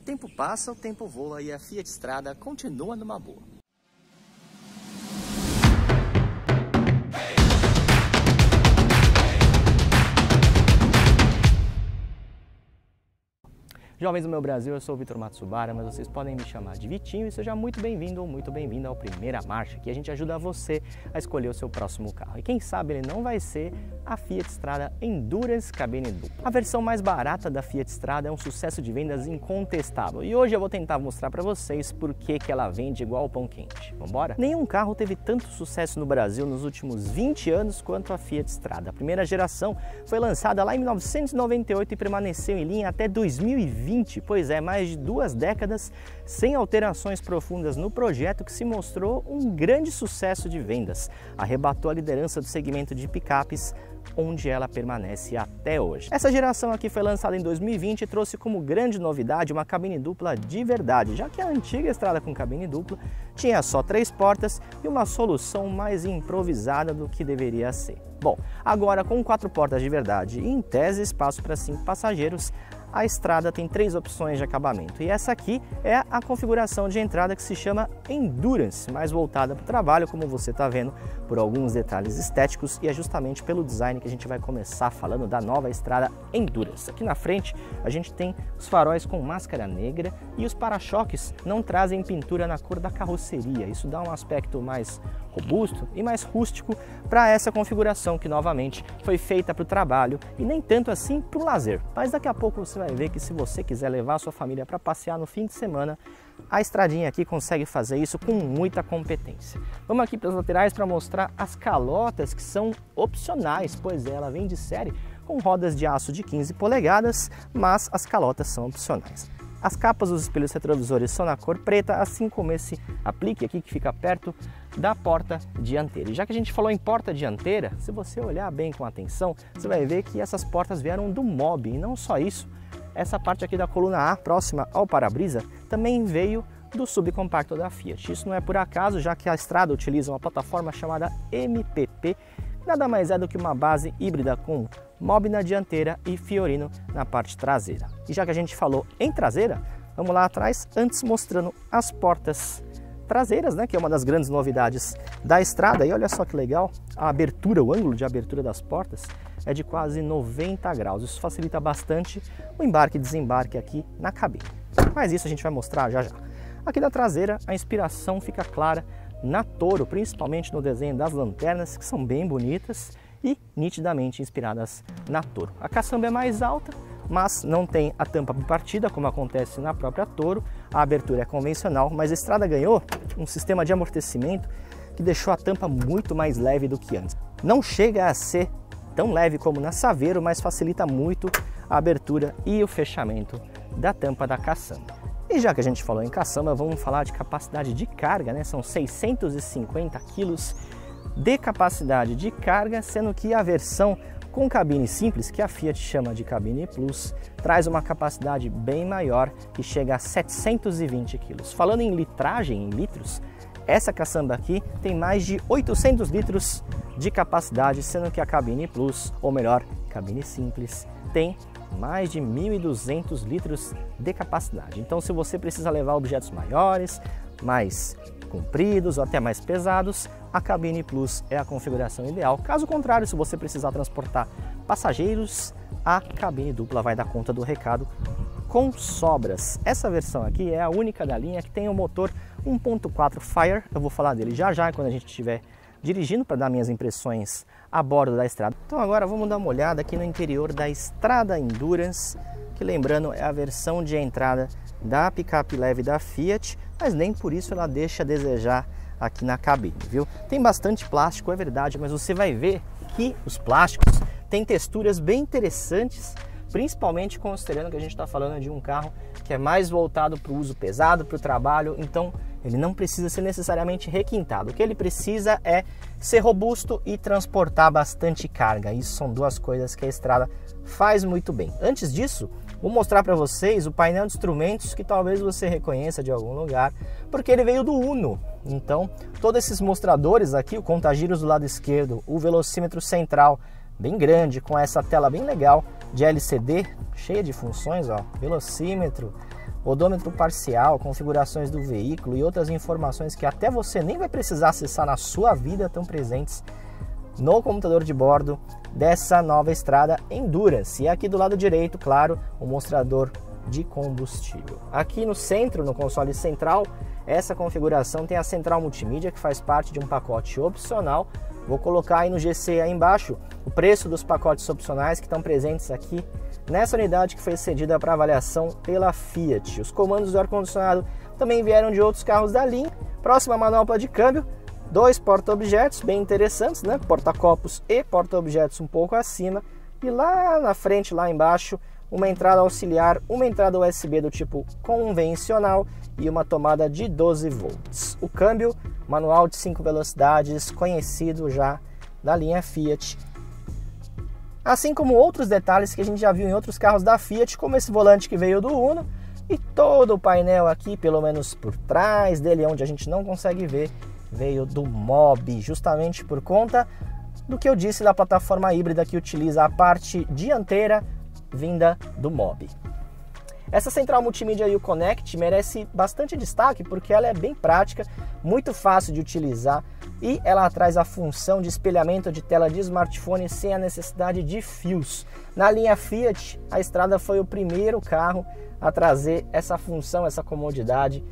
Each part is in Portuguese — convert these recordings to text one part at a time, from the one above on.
tempo passa, o tempo voa e a Fiat Strada continua numa boa. Jovens do meu Brasil, eu sou o Vitor Matsubara, mas vocês podem me chamar de Vitinho e seja muito bem-vindo ou muito bem-vinda ao Primeira Marcha, que a gente ajuda você a escolher o seu próximo carro. E quem sabe ele não vai ser a Fiat Strada Endurance cabine dupla. A versão mais barata da Fiat Strada é um sucesso de vendas incontestável e hoje eu vou tentar mostrar para vocês por que ela vende igual pão quente. Vambora? Nenhum carro teve tanto sucesso no Brasil nos últimos 20 anos quanto a Fiat Strada. A primeira geração foi lançada lá em 1998 e permaneceu em linha até 2020. Pois é, mais de 2 décadas sem alterações profundas no projeto que se mostrou um grande sucesso de vendas. Arrebatou a liderança do segmento de picapes, onde ela permanece até hoje. Essa geração aqui foi lançada em 2020 e trouxe como grande novidade uma cabine dupla de verdade, já que a antiga Strada com cabine dupla tinha só 3 portas e uma solução mais improvisada do que deveria ser. Bom, agora com 4 portas de verdade e em tese espaço para 5 passageiros, a Strada tem 3 opções de acabamento e essa aqui é a configuração de entrada que se chama Endurance, mais voltada para o trabalho, como você está vendo, por alguns detalhes estéticos e é justamente pelo design que a gente vai começar falando da nova Strada Endurance. Aqui na frente a gente tem os faróis com máscara negra e os para-choques não trazem pintura na cor da carroceria, isso dá um aspecto mais robusto e mais rústico para essa configuração que novamente foi feita para o trabalho e nem tanto assim para o lazer, mas daqui a pouco você vai ver que se você quiser levar a sua família para passear no fim de semana, a Stradinha aqui consegue fazer isso com muita competência. Vamos aqui para as laterais para mostrar as calotas que são opcionais, pois ela vem de série com rodas de aço de 15 polegadas, mas as calotas são opcionais. As capas dos espelhos retrovisores são na cor preta, assim como esse aplique aqui que fica perto da porta dianteira. E já que a gente falou em porta dianteira, se você olhar bem com atenção, você vai ver que essas portas vieram do Mobi. E não só isso, essa parte aqui da coluna A, próxima ao para-brisa, também veio do subcompacto da Fiat. Isso não é por acaso, já que a Strada utiliza uma plataforma chamada MPP, que nada mais é do que uma base híbrida com Mobi na dianteira e Fiorino na parte traseira. E já que a gente falou em traseira, vamos lá atrás, antes mostrando as portas traseiras, né, que é uma das grandes novidades da Strada. E olha só que legal, a abertura, o ângulo de abertura das portas é de quase 90 graus. Isso facilita bastante o embarque e desembarque aqui na cabine. Mas isso a gente vai mostrar já já. Aqui da traseira, a inspiração fica clara na Toro, principalmente no desenho das lanternas, que são bem bonitas e nitidamente inspiradas na Toro. A caçamba é mais alta, mas não tem a tampa bipartida, como acontece na própria Toro. A abertura é convencional, mas a Strada ganhou um sistema de amortecimento que deixou a tampa muito mais leve do que antes. Não chega a ser tão leve como na Saveiro, mas facilita muito a abertura e o fechamento da tampa da caçamba. E já que a gente falou em caçamba, vamos falar de capacidade de carga, né? São 650 kg de capacidade de carga, sendo que a versão com cabine simples, que a Fiat chama de cabine Plus, traz uma capacidade bem maior, que chega a 720 kg. Falando em litragem, em litros, essa caçamba aqui tem mais de 800 litros de capacidade, sendo que a cabine Plus, ou melhor, cabine simples, tem mais de 1.200 litros de capacidade. Então, se você precisa levar objetos maiores, mais compridos ou até mais pesados, a cabine Plus é a configuração ideal. Caso contrário, se você precisar transportar passageiros, a cabine dupla vai dar conta do recado com sobras. Essa versão aqui é a única da linha que tem o motor 1.4 Fire. Eu vou falar dele já já quando a gente estiver dirigindo para dar minhas impressões a bordo da Strada. Então agora vamos dar uma olhada aqui no interior da Strada Endurance, que lembrando é a versão de entrada da picape leve da Fiat, mas nem por isso ela deixa a desejar aqui na cabine, viu? Tem bastante plástico, é verdade, mas você vai ver que os plásticos têm texturas bem interessantes, principalmente considerando que a gente está falando de um carro que é mais voltado para o uso pesado, para o trabalho, então ele não precisa ser necessariamente requintado. O que ele precisa é ser robusto e transportar bastante carga. Isso são duas coisas que a Strada faz muito bem. Antes disso, vou mostrar para vocês o painel de instrumentos que talvez você reconheça de algum lugar, porque ele veio do Uno. Então, todos esses mostradores aqui, o contagiros do lado esquerdo, o velocímetro central bem grande, com essa tela bem legal de LCD, cheia de funções, ó, velocímetro, odômetro parcial, configurações do veículo e outras informações que até você nem vai precisar acessar na sua vida estão presentes no computador de bordo dessa nova Strada Endurance. E aqui do lado direito, claro, o mostrador de combustível. Aqui no centro, no console central, essa configuração tem a central multimídia, que faz parte de um pacote opcional. Vou colocar aí no GC aí embaixo o preço dos pacotes opcionais que estão presentes aqui nessa unidade que foi cedida para avaliação pela Fiat. Os comandos do ar-condicionado também vieram de outros carros da linha. Próxima manopla de câmbio, 2 porta-objetos bem interessantes, né? Porta-copos e porta-objetos um pouco acima. E lá na frente, lá embaixo, uma entrada auxiliar, uma entrada USB do tipo convencional e uma tomada de 12 volts. O câmbio manual de 5 velocidades, conhecido já da linha Fiat. Assim como outros detalhes que a gente já viu em outros carros da Fiat, como esse volante que veio do Uno e todo o painel aqui, pelo menos por trás dele, onde a gente não consegue ver, veio do Mobi, justamente por conta do que eu disse da plataforma híbrida que utiliza a parte dianteira vinda do Mobi. Essa central multimídia Uconnect merece bastante destaque porque ela é bem prática, muito fácil de utilizar e ela traz a função de espelhamento de tela de smartphone sem a necessidade de fios. Na linha Fiat, a Strada foi o primeiro carro a trazer essa função, essa comodidade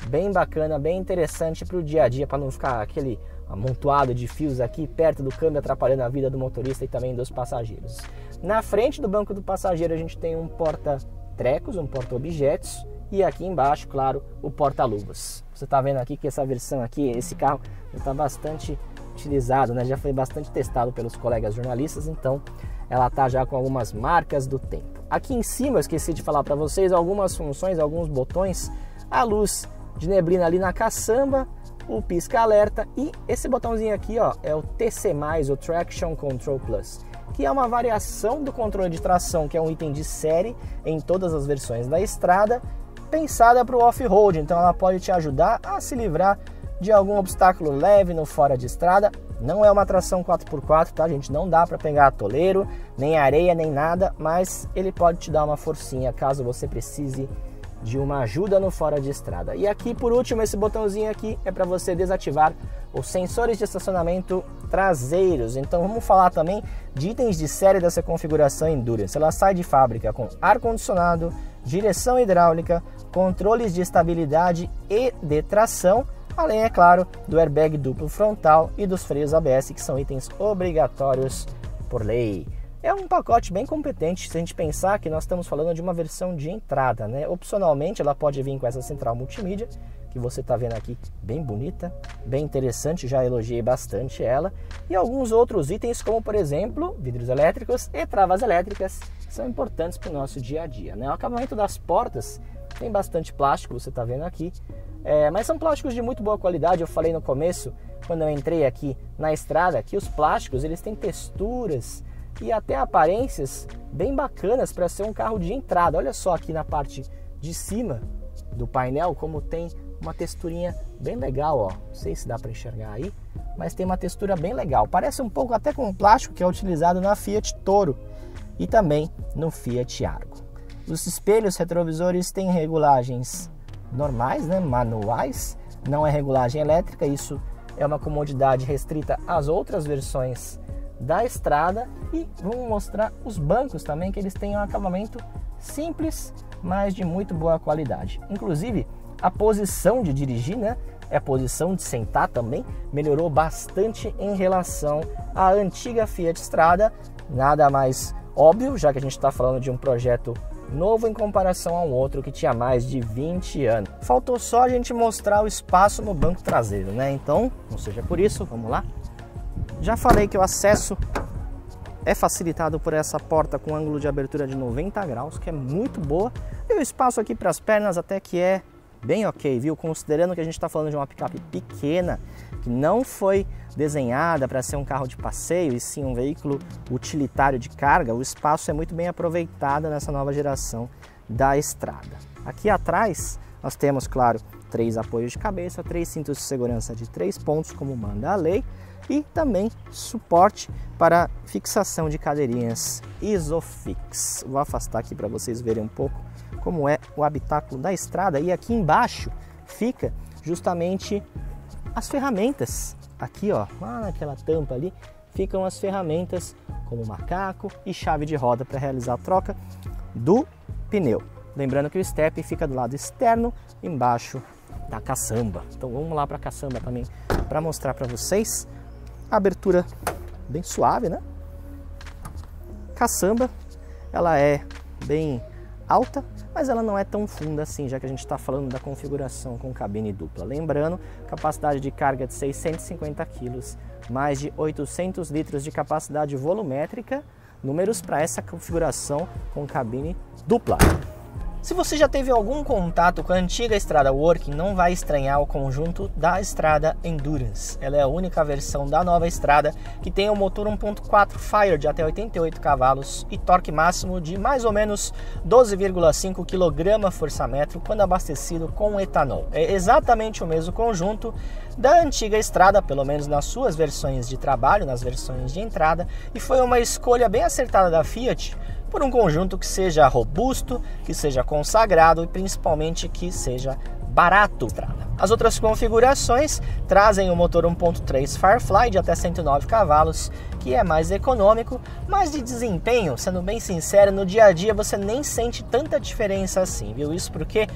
bem bacana, bem interessante para o dia a dia, para não ficar aquele amontoado de fios aqui perto do câmbio atrapalhando a vida do motorista e também dos passageiros. Na frente do banco do passageiro a gente tem um porta-trecos, um porta-objetos e aqui embaixo, claro, o porta-luvas. Você está vendo aqui que essa versão aqui, esse carro está bastante utilizado, né? Já foi bastante testado pelos colegas jornalistas, então ela está já com algumas marcas do tempo. Aqui em cima eu esqueci de falar para vocês algumas funções, alguns botões, a luz de neblina ali na caçamba, o pisca-alerta e esse botãozinho aqui, ó, é o TC+, o Traction Control Plus, que é uma variação do controle de tração, que é um item de série em todas as versões da Strada, pensada para o off-road, então ela pode te ajudar a se livrar de algum obstáculo leve no fora de estrada. Não é uma tração 4x4, tá, gente? Não dá para pegar atoleiro, nem areia, nem nada, mas ele pode te dar uma forcinha caso você precise de uma ajuda no fora de estrada. E aqui, por último, esse botãozinho aqui é para você desativar os sensores de estacionamento traseiros. Então vamos falar também de itens de série dessa configuração Endurance. Ela sai de fábrica com ar-condicionado, direção hidráulica, controles de estabilidade e de tração, além, é claro, do airbag duplo frontal e dos freios ABS, que são itens obrigatórios por lei. É um pacote bem competente se a gente pensar que nós estamos falando de uma versão de entrada, né? Opcionalmente ela pode vir com essa central multimídia, que você está vendo aqui, bem bonita, bem interessante, já elogiei bastante ela. E alguns outros itens, como por exemplo, vidros elétricos e travas elétricas, que são importantes para o nosso dia a dia, né? O acabamento das portas tem bastante plástico, você está vendo aqui, mas são plásticos de muito boa qualidade. Eu falei no começo, quando eu entrei aqui na Strada, que os plásticos eles têm texturas e até aparências bem bacanas para ser um carro de entrada. Olha só aqui na parte de cima do painel como tem uma texturinha bem legal, ó. Não sei se dá para enxergar aí, mas tem uma textura bem legal. Parece um pouco até com o plástico que é utilizado na Fiat Toro e também no Fiat Argo. Os espelhos retrovisores têm regulagens normais, né, manuais, não é regulagem elétrica. Isso é uma comodidade restrita às outras versões da Strada. E vamos mostrar os bancos também, que eles têm um acabamento simples, mas de muito boa qualidade. Inclusive a posição de dirigir, né, a posição de sentar também melhorou bastante em relação à antiga Fiat Strada. Nada mais óbvio, já que a gente está falando de um projeto novo em comparação a um outro que tinha mais de 20 anos. Faltou só a gente mostrar o espaço no banco traseiro, né? Então, não seja por isso, vamos lá. Já falei que o acesso é facilitado por essa porta com ângulo de abertura de 90 graus, que é muito boa. E o espaço aqui para as pernas até que é bem ok, viu? Considerando que a gente está falando de uma picape pequena, que não foi desenhada para ser um carro de passeio e sim um veículo utilitário de carga, o espaço é muito bem aproveitado nessa nova geração da Strada. Aqui atrás nós temos, claro, 3 apoios de cabeça, 3 cintos de segurança de 3 pontos, como manda a lei, e também suporte para fixação de cadeirinhas Isofix. Vou afastar aqui para vocês verem um pouco como é o habitáculo da estrada, e aqui embaixo fica justamente as ferramentas. Aqui, ó, lá naquela tampa ali, ficam as ferramentas como macaco e chave de roda para realizar a troca do pneu. Lembrando que o step fica do lado externo, embaixo da caçamba. Então vamos lá para a caçamba também para mostrar para vocês. A abertura bem suave, né? Caçamba, ela é bem alta, mas ela não é tão funda assim, já que a gente está falando da configuração com cabine dupla. Lembrando, capacidade de carga de 650 kg, mais de 800 litros de capacidade volumétrica, números para essa configuração com cabine dupla. Se você já teve algum contato com a antiga estrada Working, não vai estranhar o conjunto da estrada Endurance. Ela é a única versão da nova estrada que tem um motor 1.4 Fire de até 88 cavalos e torque máximo de mais ou menos 12,5 kgfm quando abastecido com etanol. É exatamente o mesmo conjunto da antiga estrada, pelo menos nas suas versões de trabalho, nas versões de entrada, e foi uma escolha bem acertada da Fiat por um conjunto que seja robusto, que seja consagrado e principalmente que seja barato. As outras configurações trazem o motor 1.3 Firefly de até 109 cavalos, que é mais econômico, mas de desempenho, sendo bem sincero, no dia a dia você nem sente tanta diferença assim, viu? Isso porque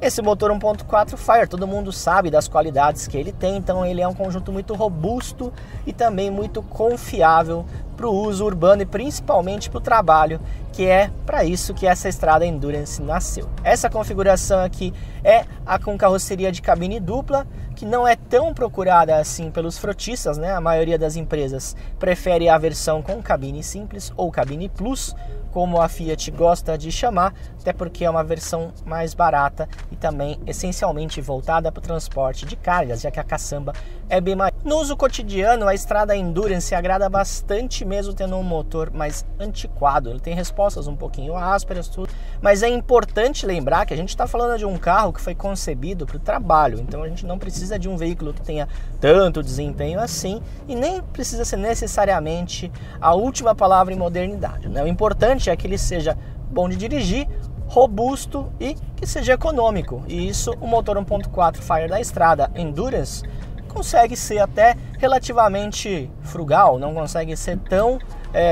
esse motor 1.4 Fire, todo mundo sabe das qualidades que ele tem, então ele é um conjunto muito robusto e também muito confiável para o uso urbano e principalmente para o trabalho, que é para isso que essa estrada Endurance nasceu. Essa configuração aqui é a com carroceria de cabine dupla, que não é tão procurada assim pelos frotistas, né? A maioria das empresas prefere a versão com cabine simples ou cabine plus, como a Fiat gosta de chamar, até porque é uma versão mais barata e também essencialmente voltada para o transporte de cargas, já que a caçamba é bem mais. No uso cotidiano, a estrada Endurance agrada bastante, mesmo tendo um motor mais antiquado. Ele tem respostas um pouquinho ásperas, tudo, mas é importante lembrar que a gente está falando de um carro que foi concebido para o trabalho, então a gente não precisa de um veículo que tenha tanto desempenho assim e nem precisa ser necessariamente a última palavra em modernidade, né? O importante é que ele seja bom de dirigir, robusto e que seja econômico. E isso o motor 1.4 Fire da estrada Endurance consegue ser até relativamente frugal, não consegue ser tão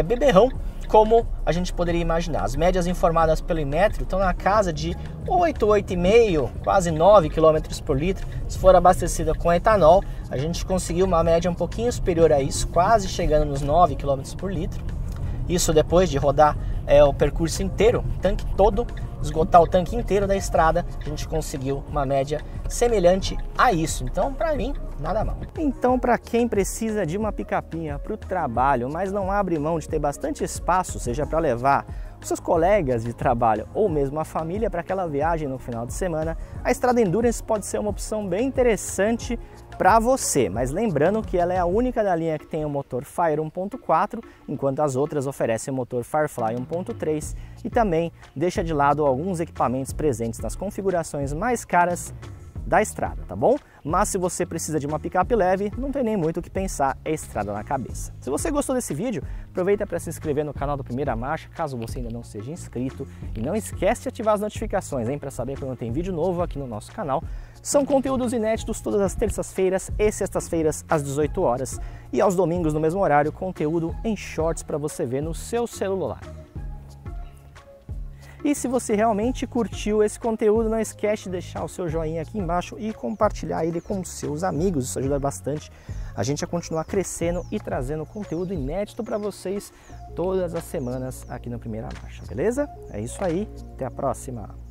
beberrão como a gente poderia imaginar. As médias informadas pelo Inmetro estão na casa de 8, 8,5, quase 9 km por litro. Se for abastecida com etanol, a gente conseguiu uma média um pouquinho superior a isso, quase chegando nos 9 km por litro. Isso depois de rodar o percurso inteiro, o tanque todo, esgotar o tanque inteiro da estrada, a gente conseguiu uma média semelhante a isso. Então, para mim, nada mal. Então, para quem precisa de uma picapinha para o trabalho, mas não abre mão de ter bastante espaço, seja para levar os seus colegas de trabalho ou mesmo a família para aquela viagem no final de semana, a estrada Endurance pode ser uma opção bem interessante para você, mas lembrando que ela é a única da linha que tem o motor Fire 1.4, enquanto as outras oferecem o motor Firefly 1.3 e também deixa de lado alguns equipamentos presentes nas configurações mais caras da estrada, tá bom? Mas se você precisa de uma picape leve, não tem nem muito o que pensar, é estrada na cabeça. Se você gostou desse vídeo, aproveita para se inscrever no canal do Primeira Marcha, caso você ainda não seja inscrito, e não esquece de ativar as notificações, hein, para saber quando tem vídeo novo aqui no nosso canal. São conteúdos inéditos todas as terças-feiras e sextas-feiras às 18 horas e aos domingos no mesmo horário, conteúdo em shorts para você ver no seu celular. E se você realmente curtiu esse conteúdo, não esquece de deixar o seu joinha aqui embaixo e compartilhar ele com os seus amigos, isso ajuda bastante a gente a continuar crescendo e trazendo conteúdo inédito para vocês todas as semanas aqui no Primeira Marcha, beleza? É isso aí, até a próxima!